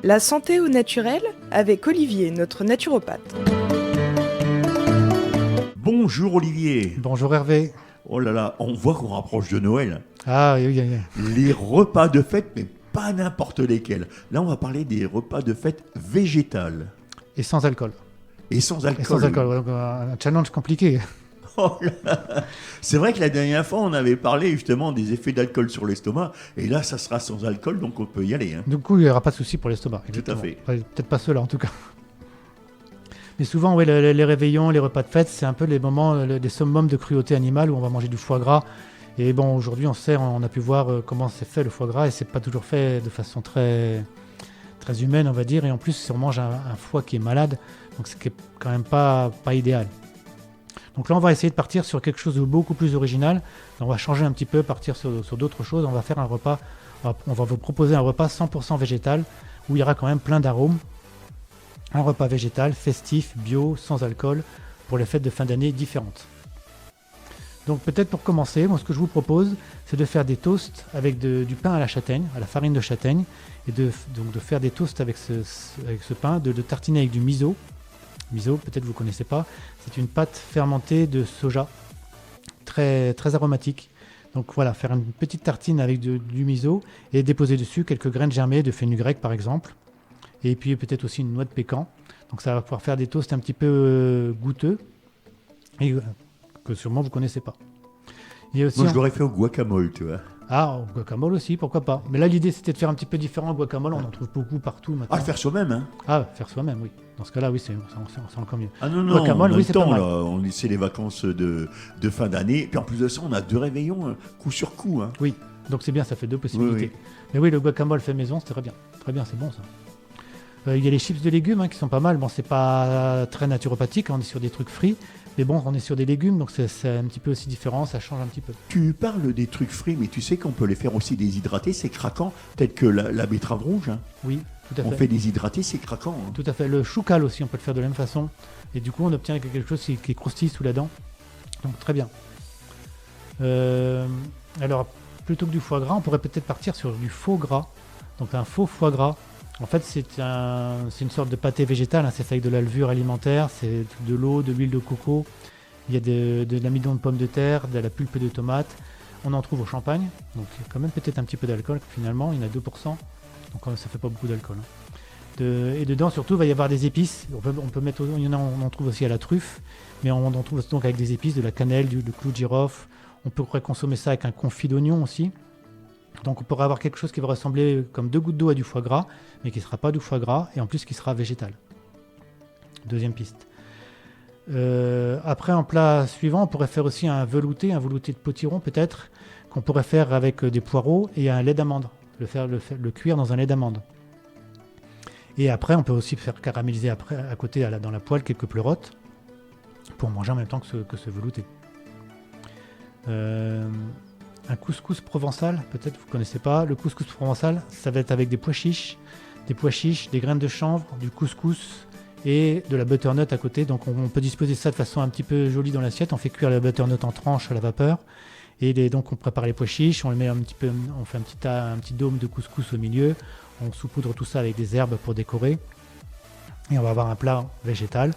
La santé au naturel avec Olivier, notre naturopathe. Bonjour Olivier. Bonjour Hervé. Oh là là, on voit qu'on rapproche de Noël. Ah oui. Les repas de fête, mais pas n'importe lesquels. Là, on va parler des repas de fête végétales. Et sans alcool. Et sans alcool. Et sans alcool, ouais, donc, un challenge compliqué. Oh là. C'est vrai que la dernière fois, on avait parlé justement des effets d'alcool sur l'estomac. Et là, ça sera sans alcool, donc on peut y aller. Hein. Du coup, il n'y aura pas de souci pour l'estomac. Tout à fait. Enfin, peut-être pas ceux-là en tout cas. Mais souvent, oui, les réveillons, les repas de fête, c'est un peu les moments, des summums de cruauté animale où on va manger du foie gras. Et bon, aujourd'hui, on a pu voir comment c'est fait le foie gras et c'est pas toujours fait de façon très, très humaine, on va dire. Et en plus, on mange un foie qui est malade, donc c'est quand même pas idéal. Donc là, on va essayer de partir sur quelque chose de beaucoup plus original. On va changer un petit peu, partir sur d'autres choses. On va faire un repas, on va vous proposer un repas 100% végétal où il y aura quand même plein d'arômes. Un repas végétal, festif, bio, sans alcool, pour les fêtes de fin d'année différentes. Donc peut-être pour commencer, moi ce que je vous propose, c'est de faire des toasts avec du pain à la châtaigne, à la farine de châtaigne, et de faire des toasts avec ce pain, de tartiner avec du miso. Miso, peut-être vous ne connaissez pas, c'est une pâte fermentée de soja, très, très aromatique. Donc voilà, faire une petite tartine avec du miso et déposer dessus quelques graines germées de fenugrec par exemple. Et puis peut-être aussi une noix de pécan. Donc ça va pouvoir faire des toasts un petit peu goûteux et que sûrement vous ne connaissez pas. Moi je l'aurais fait au guacamole, tu vois. Ah, au guacamole aussi, pourquoi pas. Mais là l'idée c'était de faire un petit peu différent. Le guacamole, on en trouve beaucoup partout maintenant. Ah, le faire soi-même, hein. Ah, faire soi-même, oui. Dans ce cas-là, oui, c'est encore mieux. Ah non, guacamole, on a oui, le c'est temps, pas mal. là. C'est les vacances de fin d'année. Puis en plus de ça, on a 2 réveillons, coup sur coup. Hein. Oui, donc c'est bien, ça fait 2 possibilités. Oui. Mais oui, le guacamole fait maison, c'est très bien. Très bien, c'est bon ça. Il y a les chips de légumes qui sont pas mal. Bon, c'est pas très naturopathique, on est sur des trucs frits. Mais bon, on est sur des légumes, donc c'est un petit peu aussi différent, ça change un petit peu. Tu parles des trucs frits, mais tu sais qu'on peut les faire aussi déshydrater, c'est craquant, tel que la betterave rouge. Hein. Oui, tout à fait. On fait déshydrater, c'est craquant. Hein. Tout à fait. Le choucal aussi, on peut le faire de la même façon. Et du coup, on obtient quelque chose qui croustille sous la dent. Donc très bien. Alors, plutôt que du foie gras, on pourrait peut-être partir sur du faux gras. Donc un faux foie gras. En fait, c'est une sorte de pâté végétal, hein. C'est fait avec de la levure alimentaire, c'est de l'eau, de l'huile de coco, il y a de l'amidon de pommes de terre, de la pulpe de tomate. On en trouve au champagne, donc il y a quand même peut-être un petit peu d'alcool finalement, il y en a 2%, donc ça fait pas beaucoup d'alcool. Hein. Et dedans surtout, il va y avoir des épices, on peut mettre, on en trouve aussi à la truffe, mais on en trouve donc avec des épices, de la cannelle, du clou de girofle. On pourrait consommer ça avec un confit d'oignon aussi. Donc on pourrait avoir quelque chose qui va ressembler comme 2 gouttes d'eau à du foie gras, mais qui ne sera pas du foie gras, et en plus qui sera végétal. Deuxième piste. Après, en plat suivant, on pourrait faire aussi un velouté de potiron peut-être, qu'on pourrait faire avec des poireaux et un lait d'amande, le cuire dans un lait d'amande. Et après, on peut aussi faire caraméliser à côté dans la poêle quelques pleurotes, pour manger en même temps que ce velouté. Un couscous provençal, peut-être vous ne connaissez pas. Le couscous provençal, ça va être avec des pois chiches, des graines de chanvre, du couscous et de la butternut à côté. Donc on peut disposer ça de façon un petit peu jolie dans l'assiette. On fait cuire la butternut en tranches à la vapeur. Et donc on prépare les pois chiches, on les met on fait un petit dôme de couscous au milieu. On saupoudre tout ça avec des herbes pour décorer. Et on va avoir un plat végétal.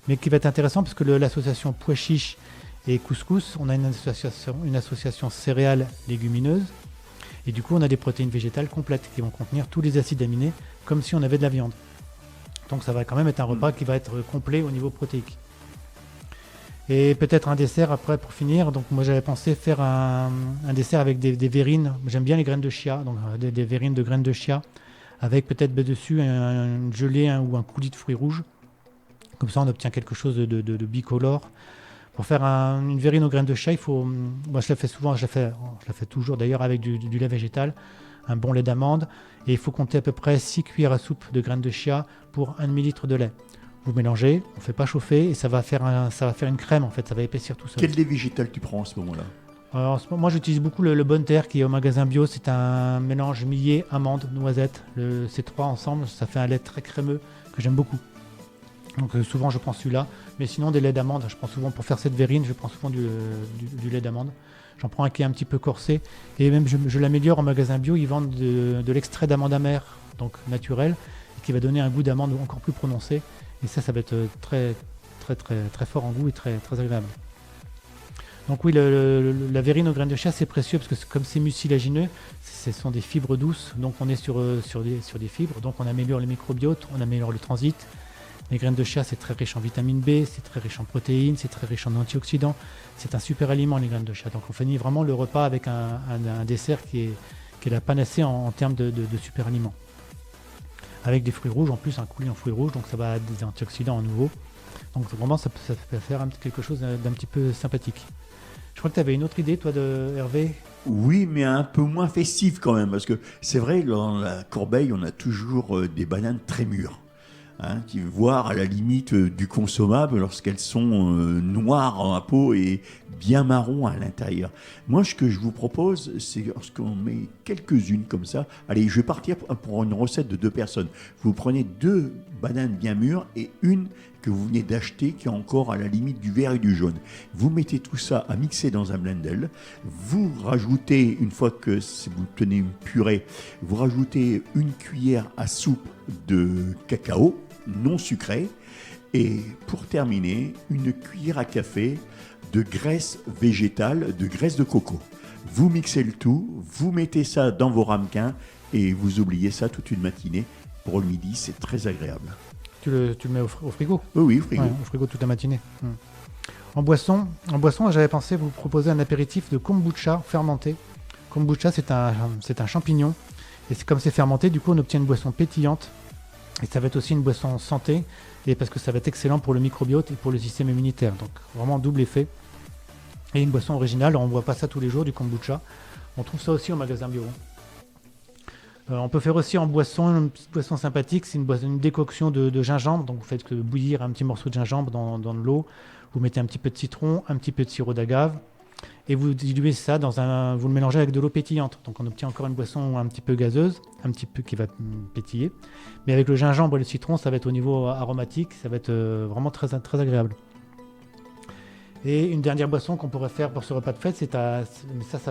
Mais qui va être intéressant parce que l'association pois chiches et couscous, on a une association céréales légumineuses et du coup on a des protéines végétales complètes qui vont contenir tous les acides aminés comme si on avait de la viande. Donc ça va quand même être un repas qui va être complet au niveau protéique. Et peut-être un dessert après pour finir. Donc moi j'avais pensé faire un dessert avec des verrines. J'aime bien les graines de chia, donc des verrines de graines de chia avec peut-être dessus un gelée ou un coulis de fruits rouges. Comme ça on obtient quelque chose de bicolore. Pour faire une verrine aux graines de chia, moi je la fais souvent, je la fais toujours d'ailleurs avec du lait végétal, un bon lait d'amande, et il faut compter à peu près 6 cuillères à soupe de graines de chia pour 1 demi-litre de lait. Vous mélangez, on ne fait pas chauffer, et ça va faire une crème en fait, ça va épaissir tout seul. Quel lait végétal tu prends en ce moment-là? Alors, en ce moment, moi j'utilise beaucoup le Bonne Terre qui est au magasin bio, c'est un mélange millet, amande, noisette, ces trois ensemble, ça fait un lait très crémeux que j'aime beaucoup. Donc souvent je prends celui-là, mais sinon des laits d'amande, je prends souvent pour faire cette verrine, je prends souvent du lait d'amande. J'en prends un qui est un petit peu corsé, et même je l'améliore en magasin bio, ils vendent de l'extrait d'amande amère, donc naturel, qui va donner un goût d'amande encore plus prononcé. Et ça va être très, très, très, très fort en goût et très, très agréable. Donc oui, la verrine aux graines de chia, c'est précieux parce que comme c'est mucilagineux, ce sont des fibres douces. Donc on est sur des fibres. Donc on améliore le microbiote, on améliore le transit. Les graines de chia, c'est très riche en vitamine B, c'est très riche en protéines, c'est très riche en antioxydants. C'est un super aliment, les graines de chia. Donc on finit vraiment le repas avec un dessert qui est la panacée en termes de super aliments. Avec des fruits rouges, en plus un coulis en fruits rouges, donc ça va avoir des antioxydants à nouveau. Donc vraiment, ça peut faire quelque chose d'un petit peu sympathique. Je crois que tu avais une autre idée, toi, Hervé. Oui, mais un peu moins festive quand même, parce que c'est vrai, dans la corbeille, on a toujours des bananes très mûres. Voire à la limite du consommable lorsqu'elles sont noires en peau et bien marron à l'intérieur. Moi, ce que je vous propose, c'est lorsqu'on met quelques-unes comme ça. Allez, je vais partir pour une recette de 2 personnes. Vous prenez 2 bananes bien mûres et une que vous venez d'acheter qui est encore à la limite du vert et du jaune. Vous mettez tout ça à mixer dans un blender. Vous rajoutez, une fois que vous tenez une purée, vous rajoutez une cuillère à soupe de cacao non sucré et pour terminer, une cuillère à café de graisse végétale, de graisse de coco. Vous mixez le tout, vous mettez ça dans vos ramequins et vous oubliez ça toute une matinée. Pour le midi, c'est très agréable. Tu le mets au frigo? Oui, au frigo. Ouais, au frigo toute la matinée. En boisson, j'avais pensé vous proposer un apéritif de kombucha fermenté. Kombucha, c'est un champignon. Et comme c'est fermenté, du coup, on obtient une boisson pétillante. Et ça va être aussi une boisson santé. Et parce que ça va être excellent pour le microbiote et pour le système immunitaire. Donc, vraiment double effet. Et une boisson originale. On ne voit pas ça tous les jours, du kombucha. On trouve ça aussi au magasin bio. On peut faire aussi en boisson, une petite boisson sympathique, c'est une décoction de gingembre. Donc vous faites bouillir un petit morceau de gingembre dans de l'eau, vous mettez un petit peu de citron, un petit peu de sirop d'agave, et vous diluez ça vous le mélangez avec de l'eau pétillante. Donc on obtient encore une boisson un petit peu gazeuse, un petit peu qui va pétiller. Mais avec le gingembre et le citron, ça va être au niveau aromatique, ça va être vraiment très, très agréable. Et une dernière boisson qu'on pourrait faire pour ce repas de fête, ça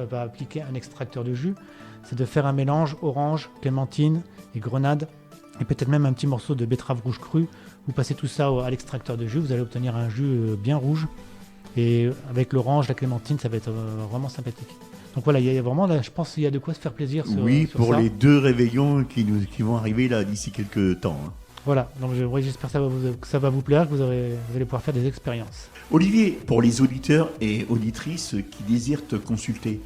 va appliquer un extracteur de jus. C'est de faire un mélange orange, clémentine et grenade, et peut-être même un petit morceau de betterave rouge crue. Vous passez tout ça à l'extracteur de jus, vous allez obtenir un jus bien rouge. Et avec l'orange, la clémentine, ça va être vraiment sympathique. Donc voilà, il y a vraiment, là, je pense qu'il y a de quoi se faire plaisir sur pour ça. Les 2 réveillons qui vont arriver là d'ici quelques temps. Voilà, donc j'espère que ça va vous plaire, que vous allez pouvoir faire des expériences. Olivier, pour les auditeurs et auditrices qui désirent te consulter,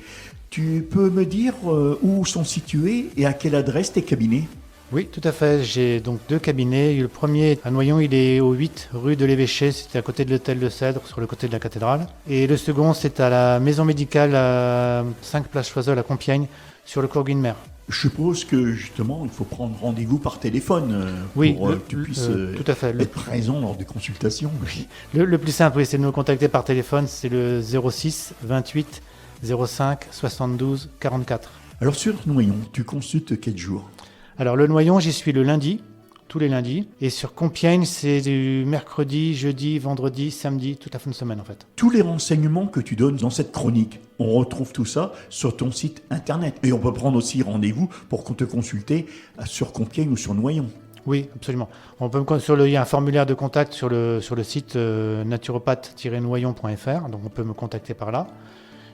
tu peux me dire où sont situés et à quelle adresse tes cabinets ? Oui, tout à fait. J'ai donc 2 cabinets. Le premier à Noyon, il est au 8 rue de l'Évêché, c'est à côté de l'hôtel de Cèdre, sur le côté de la cathédrale. Et le second, c'est à la maison médicale à 5 place Choiseul à Compiègne, sur le cours Guinemer. Je suppose que justement, il faut prendre rendez-vous par téléphone pour que tu puisses tout à fait. être présent lors des consultations. Oui. Le plus simple, c'est de nous contacter par téléphone, c'est le 06 28 05 72 44. Alors sur Noyon, tu consultes quel jour ? Alors le Noyon, j'y suis le lundi, tous les lundis. Et sur Compiègne, c'est du mercredi, jeudi, vendredi, samedi, toute la fin de semaine en fait. Tous les renseignements que tu donnes dans cette chronique, on retrouve tout ça sur ton site internet. Et on peut prendre aussi rendez-vous pour te consulter sur Compiègne ou sur Noyon. Oui, absolument. Il y a un formulaire de contact sur le site naturopathe-noyon.fr, donc on peut me contacter par là.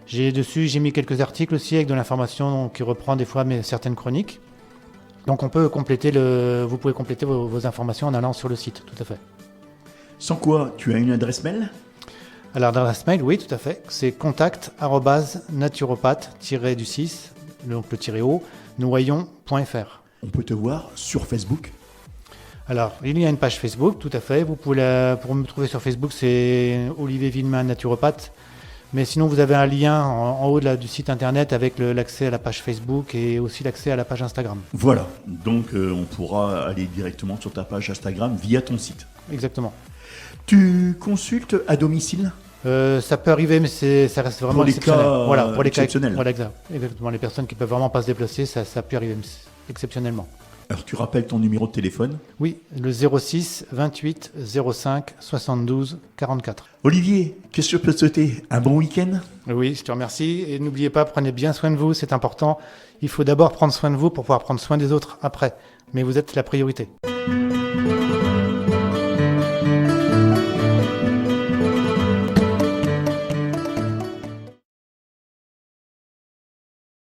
J'ai mis quelques articles aussi avec de l'information qui reprend des fois certaines chroniques. Donc vous pouvez compléter vos informations en allant sur le site, tout à fait. Sans quoi, tu as une adresse mail ? Alors l'adresse mail, oui, tout à fait. C'est contact@naturopathe-du6, donc le -o, noyon.fr. On peut te voir sur Facebook ? Alors, il y a une page Facebook, tout à fait. Pour me trouver sur Facebook, c'est Olivier Villemin, naturopathe. Mais sinon, vous avez un lien en haut du site internet avec l'accès à la page Facebook et aussi l'accès à la page Instagram. Voilà, donc on pourra aller directement sur ta page Instagram via ton site. Exactement. Tu consultes à domicile ? Ça peut arriver, mais ça reste vraiment exceptionnel. Pour les cas exceptionnels. Voilà, exactement. Les personnes qui peuvent vraiment pas se déplacer, ça peut arriver exceptionnellement. Alors tu rappelles ton numéro de téléphone ? Oui, le 06 28 05 72 44. Olivier, qu'est-ce que je peux te souhaiter ? Un bon week-end ? Oui, je te remercie. Et n'oubliez pas, prenez bien soin de vous, c'est important. Il faut d'abord prendre soin de vous pour pouvoir prendre soin des autres après. Mais vous êtes la priorité.